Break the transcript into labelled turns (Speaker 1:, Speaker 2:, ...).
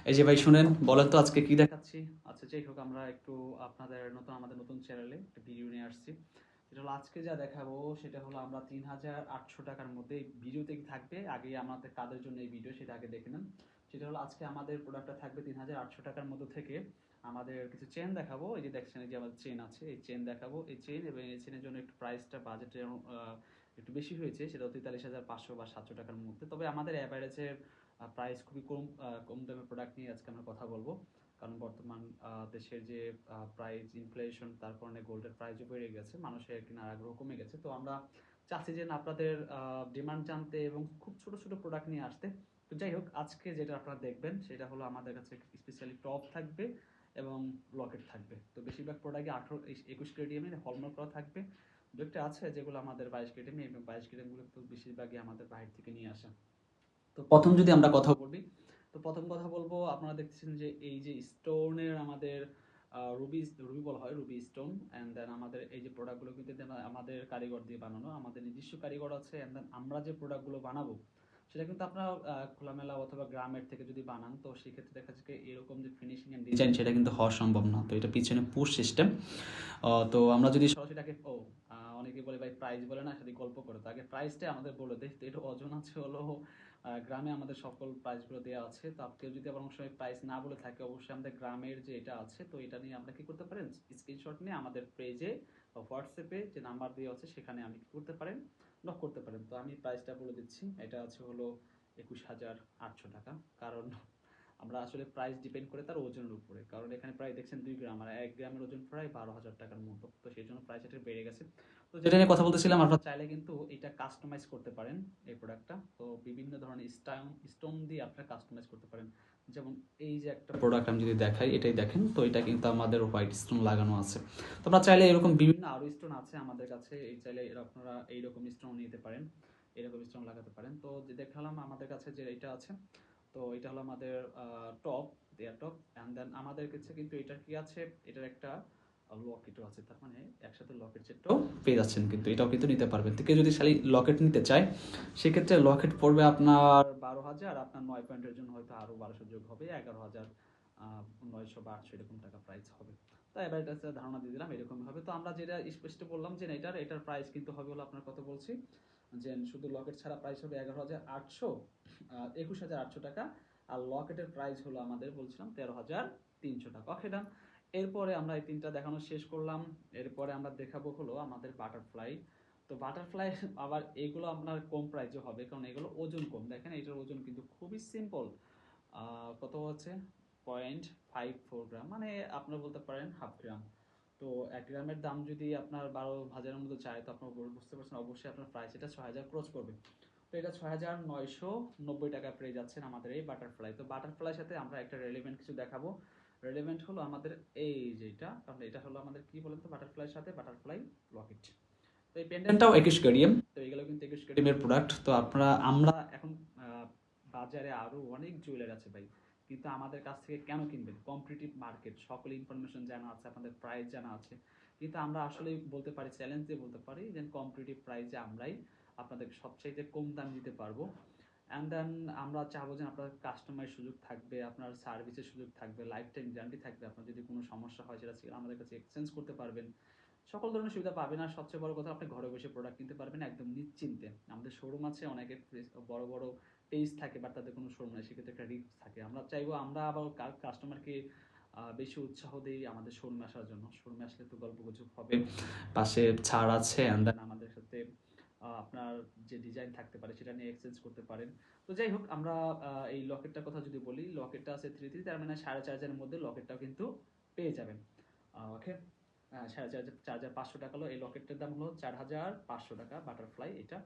Speaker 1: এই যে ভাই শুনেন, বলেন তো আজকে কি দেখাচ্ছি। আচ্ছা যাই হোক, আমরা একটু আমাদের নতুন চ্যানেলে একটা ভিডিও নিয়ে আসছি। যেটা হলো আজকে যা দেখাবো সেটা হলো আমরা ৩,৮০০ টাকার মধ্যে এই ভিডিওতে কি থাকবে, আগে আমাদের কাদের জন্য এই ভিডিও সেটা আগে দেখে নেন। সেটা হলো আজকে আমাদের প্রোডাক্টটা থাকবে ৩,৮০০ টাকার মধ্যে থেকে আমাদের কিছু চেন দেখাবো। এই যে দেখছেন, এই যে আমাদের চেন আছে, এই চেন দেখাবো। এই চেন এবং এই চেনের জন্য একটু প্রাইসটা বাজেটের একটু বেশি হয়েছে, সেটা ৪৩,৫০০ বা ৭০০ টাকার মধ্যে। তবে আমাদের অ্যাভারেজের প্রাইস খুবই কম দামের প্রোডাক্ট নিয়ে আজকে আমরা কথা বলবো। কারণ বর্তমান দেশের যে প্রাইস ইনফ্লেশন, তার কারণে গোল্ডের প্রাইসও বেড়ে গেছে, মানুষের কেনার আগ্রহ কমে গেছে। তো আমরা চাচ্ছি যে আপনাদের ডিমান্ড জানতে এবং খুব ছোট ছোট প্রোডাক্ট নিয়ে আসতে। তো যাই হোক, আজকে যেটা আপনারা দেখবেন সেটা হলো আমাদের কাছে স্পেশালি টপ থাকবে এবং লকেট থাকবে। তো বেশিরভাগ প্রোডাক্টে 18-21 ক্যারেট হলমার্ক করা থাকবে। দু একটা আছে যেগুলো আমাদের 22 ক্যারেট এবং 22 ক্যারেটগুলো তো বেশিরভাগই আমাদের বাইরে থেকে নিয়ে আসা। তো প্রথম যদি আমরা কথা বলি, তো প্রথম কথা বলবো, আপনারা দেখতেছেন যে এই যে স্টোনের আমাদের রুবি রুবি বলা হয়, রুবি স্টোন। অ্যান্ড দেন আমাদের এই যে প্রোডাক্টগুলো কিন্তু আমাদের কারিগর দিয়ে বানানো, আমাদের নিজস্ব কারিগর আছে। অ্যান্ড দেন আমরা যে প্রোডাক্টগুলো বানাবো সেটা কিন্তু আপনারা খোলামেলা অথবা গ্রামের থেকে যদি বানান, তো সেক্ষেত্রে দেখা যাচ্ছে এরকম যে ফিনিশিং এন্ড ডিজাইন সেটা কিন্তু হওয়া সম্ভব না। তো এটা পিছনে পুশ সিস্টেম। তো আমরা যদি সরাসরি এটাকে অনেকে বলে ভাই প্রাইস বলে না, সাথে গল্প করে। তো আগে প্রাইসটা আমাদের বলে দেয়, তো এটা ওজন আছে হলো গ্রামে আমাদের সকল প্রাইসগুলো দেওয়া আছে। তো আপনি যদি আবার অনেক সময় প্রাইস না বলে থাকে, অবশ্যই আমাদের গ্রামের যে এটা আছে, তো এটা নিয়ে আমরা কি করতে পারেন, স্ক্রিনশট নিয়ে আমাদের পেজে বা হোয়াটসঅ্যাপে যে নাম্বার দেওয়া আছে সেখানে আমি কি করতে পারেন, নক করতে পারেন। তো আমি প্রাইসটা বলে দিচ্ছি, এটা আছে হলো ২১,৮০০ টাকা। কারণ আমরা আসলে প্রাইস ডিপেন্ড করে তার ওজনের উপরে, কারণ এখানে প্রায় দেখছেন ২ গ্রাম, আর ১ গ্রামের ওজন প্রায় ১২,০০০ টাকার মতো। তো সেই জন্য প্রাইস এটা বেড়ে গেছে। তো যেটা নিয়ে কথা বলতেছিলাম, আপনারা চাইলে কিন্তু এটা কাস্টমাইজ করতে পারেন এই প্রোডাক্টটা। তো বিভিন্ন ধরনের স্টোন দিয়ে আপনারা কাস্টমাইজ করতে পারেন। যেমন এই যে একটা প্রোডাক্ট আমি যদি দেখাই, এটাই দেখেন, তো এটা কিন্তু আমাদের হোয়াইট স্টোন লাগানো আছে। তো আপনারা চাইলে এরকম বিভিন্ন আরো স্টোন আছে আমাদের কাছে, এই চাইলে আপনারা এইরকম স্টোন নিতে পারেন, এরকম স্টোন লাগাতে পারেন। তো যে দেখালাম আমাদের কাছে যে এটা আছে, তো এটা হলো আমাদের top, their top. And then আমাদের কাছে কিন্তু এটার কি আছে, এটার একটা লকেটও আছে। তার মানে একসাথে লকেট সেটটাও পেয়ে যাচ্ছেন, কিন্তু এটাও কিন্তু নিতে পারবেন। তো কেউ যদি খালি লকেট নিতে চায়, সেক্ষেত্রে লকেট পড়বে আপনার ১২,০০০। আপনার ৯ পয়েন্টের জন্য হয়তো আরও ১২০০ যোগ হবে, ১১,৯০০ বা ৮০০ এরকম টাকা প্রাইস হবে। তো এবার এটা ধারণা দিয়ে দিলাম এরকম হবে। তো আমরা যেটা স্পষ্ট বললাম যে এটার প্রাইস কিন্তু হবে হলো আপনার কত বলছি, যে শুধু লকেট ছাড়া প্রাইস হবে ১১,৮০০, ২১,৮০০ টাকা। আর লকেটের প্রাইস হলো আমাদের বলছিলাম ১৩,৩০০ টাকা। ওকে ডান। এরপরে আমরা এই তিনটা দেখানো শেষ করলাম। এরপরে আমরা দেখাবো হলো আমাদের বাটারফ্লাই। তো বাটারফ্লাই আবার এগুলো আপনার কম প্রাইসে হবে, কারণ এগুলো ওজন কম। দেখেন এটার ওজন কিন্তু খুবই সিম্পল, কত হচ্ছে 0.54 গ্রাম, মানে আপনারা বলতে পারেন 1/2 গ্রাম। তো ১ গ্রামের দাম যদি আপনার ১২,০০০-এর মতো চায়, তো আপনার বুঝতে পারছেন অবশ্যই আপনার প্রাইস এটা ৬,০০০ ক্রস করবে। তো এটা ৬,৯৯০ টাকা পেয়ে যাচ্ছেন আমাদের এই বাটারফ্লাই। তো বাটারফ্লাইয়ের সাথে আমরা একটা রেলেভেন্ট কিছু দেখাবো। রেলেভেন্ট হলো আমাদের এই যেটা, কারণ এটা হলো আমাদের কি বলেন তো, বাটারফ্লাইয়ের সাথে বাটারফ্লাই লকেট। তো এই পেন্ডেন্টটাও ২১ ক্যারিয়াম, তো এগুলো কিন্তু ২১ ক্যারিয়ামের প্রোডাক্ট। তো আমরা এখন বাজারে আরো অনেক জুয়েলারি আছে ভাই, কিন্তু আমাদের কাছ থেকে কেন কিনবেন? কম্পিটিটিভ মার্কেট, সকল ইনফরমেশন জানা আছে, আপনাদের প্রাইস জানা আছে, কিন্তু আমরা আসলে বলতে পারি, চ্যালেঞ্জ দিয়ে বলতে পারি যে কম্পিটিটিভ প্রাইসে আমরাই আপনাদেরকে সবচাইতে কম দাম দিতে পারবো। অ্যান্ড দেন আমরা চাবো যে আপনার কাস্টমাইজ সুযোগ থাকবে, আপনার সার্ভিসের সুযোগ থাকবে, লাইফ টাইম গ্যারান্টি থাকবে। আপনার যদি কোনো সমস্যা হয় সেটা আমাদের কাছে এক্সচেঞ্জ করতে পারবেন, সকল ধরনের সুবিধা পাবেন। আর সবচেয়ে বড় কথা, আপনি ঘরে বসে প্রোডাক্ট কিনতে পারবেন একদম নিশ্চিন্তে। আমাদের শোরুম আছে, অনেকের বড় বড় পেজ থাকে, বাট তাদের কোনো শোরুম নেই, সেক্ষেত্রে একটা রিস্ক থাকে। আমরা চাইবো আমরা আবার কাস্টমারকে বেশি উৎসাহ দিই আমাদের শোরুমে আসার জন্য। শোরুমে আসলে তো গল্প গুজব হবে, পাশে ছাড় আছে, অ্যান্ড দেন আমাদের সাথে আপনার যে ডিজাইন থাকতে পারে সেটা নিয়ে এক্সচেঞ্জ করতে পারেন। তো যাই হোক, আমরা এই লকেটটার কথা যদি বলি, লকেটটা আছে 3 তার মানে 4,500-এর মধ্যে লকেটটাও কিন্তু পেয়ে যাবেন। ওকে, 4,500 4,500 টাকা হলো এই লকেটটার দাম, হলো 4,500 টাকা বাটারফ্লাই এটা।